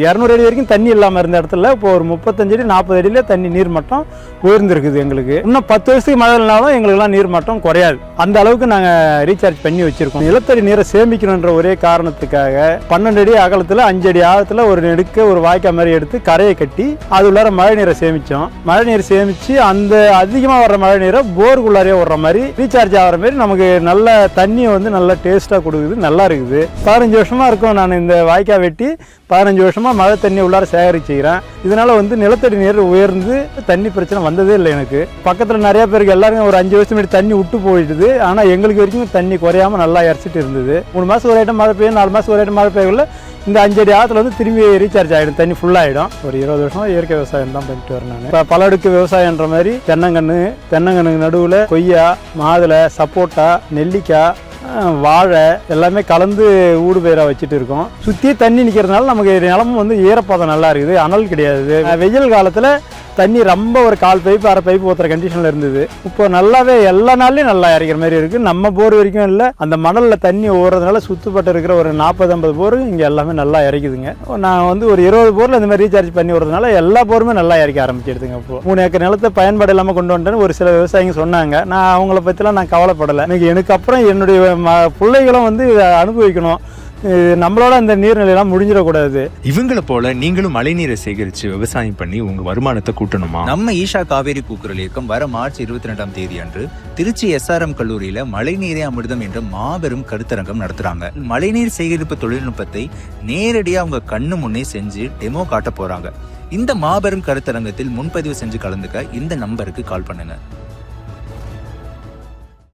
200 அடி வரைக்கும் தண்ணி இல்லாமல் இருந்த இடத்துல இப்போ ஒரு 35 அடி 40 அடியில தண்ணி நீர் மட்டம் உயர்ந்திருக்குது. எங்களுக்கு இன்னும் 10 வருஷத்துக்கு மழை இல்லைனாலும் எங்களுக்குலாம் நீர் மட்டம் குறையாது. அந்த அளவுக்கு நாங்கள் ரீசார்ஜ் பண்ணி வச்சிருக்கோம். நிலத்தடி நீரை சேமிக்கணுன்ற ஒரே காரணத்துக்காக 12 அடி அகலத்தில் 5 அடி ஆழத்தில் ஒரு நெடுக்க ஒரு வாய்க்கா மாதிரி எடுத்து கரையை கட்டி அது உள்ளார மழை நீரை சேமித்தோம். மழை நீர் சேமித்து அந்த அதிகமாக வர்ற மழை நீரை போருக்குள்ளாரே விடுற மாதிரி ரீசார்ஜ் ஆகிற மாதிரி நமக்கு நல்ல தண்ணியை வந்து நல்லா டேஸ்ட்டாக கொடுக்குது. நல்லா இருக்குது. 15 வருஷமாக இருக்கும் நான் இந்த வாய்க்கா வெட்டி 15 வருஷமாக மழை தண்ணி உள்ளார சேகரிச்சுக்கிறேன். இதனால வந்து நிலத்தடி நீர் உயர்ந்து தண்ணி பிரச்சனை வந்ததே இல்லை. எனக்கு பக்கத்தில் நிறைய பேருக்கு எல்லாருமே ஒரு 5 வருஷம் முன்னாடி தண்ணி விட்டு போயிடுது. ஆனால் எங்களுக்கு வரைக்கும் தண்ணி குறையாம நல்லா இறச்சிட்டு இருந்தது. 3 மாதம் ஒரு ஐட்டம் மழை பெய்யும், 4 மாதம் ஒரு ஐட்டம் மழை பெய்யல. இந்த 5 அடி ஆழத்தில் வந்து திரும்பி ரீசார்ஜ் ஆகிடும், தண்ணி ஃபுல்லாகிடும். ஒரு 20 வருஷம் இயற்கை விவசாயம் தான் பண்ணிட்டு வரேன் நான். இப்போ பல அடுக்கு விவசாயன்ற மாதிரி தென்னங்கன்று நடுவில் கொய்யா, மாதுளை, சப்போட்டா, நெல்லிக்காய், வாழை எல்லாமே கலந்து ஊடு பயிராக வச்சுட்டு இருக்கோம். சுற்றி தண்ணி நிற்கிறதுனால நமக்கு நிலமும் வந்து ஈரப்பதம் நல்லா இருக்குது. அனல் கிடையாது. வெயில் காலத்தில் தண்ணி ரொம்ப ஒரு 1/4 பைப்பு 1/2 பைப்பு ஊற்றுற கண்டிஷனில் இருந்தது. இப்போ நல்லாவே எல்லா நாள்லையும் நல்லா இறக்கிற மாதிரி இருக்குது. நம்ம போர் வரைக்கும் இல்லை, அந்த மணலில் தண்ணி ஓடுறதுனால சுற்றுப்பட்டு இருக்கிற ஒரு 40-50 போர் இங்கே எல்லாமே நல்லா இறக்குதுங்க. நான் வந்து ஒரு 20 போரில் இந்த மாதிரி ரீசார்ஜ் பண்ணி விடுறதுனால எல்லா போருமே நல்லா இறக்க ஆரம்பிச்சிடுதுங்க. இப்போ 3 ஏக்கர் நிலத்தை பயன்பாடு இல்லாமல் கொண்டு வந்துட்டேன்னு ஒரு சில விவசாயிங்க சொன்னாங்க. நான் அவங்கள பற்றிலாம் நான் கவலைப்படலை. எனக்கு அப்புறம் என்னுடைய பிள்ளைகளும் வந்து இதை அனுபவிக்கணும். நம்மளோட அந்த நீர்நிலையெல்லாம் முடிஞ்சிடக்கூடாது. இவங்களை போல நீங்களும் மழைநீரை சேகரித்து விவசாயம் பண்ணி உங்க வருமானத்தை கூட்டணுமா? நம்ம ஈஷா காவேரி கூக்குரல் இயக்கம் வர மார்ச் 22ஆம் தேதி அன்று திருச்சி SRM கல்லூரியில மழைநீரே அமிர்தம் என்ற மாபெரும் கருத்தரங்கம் நடத்துறாங்க. மழைநீர் சேகரிப்பு தொழில்நுட்பத்தை நேரடியா அவங்க கண்ணு முன்னே செஞ்சு டெமோ காட்ட போறாங்க. இந்த மாபெரும் கருத்தரங்கத்தில் முன்பதிவு செஞ்சு கலந்துக்க இந்த நம்பருக்கு கால் பண்ணுங்க.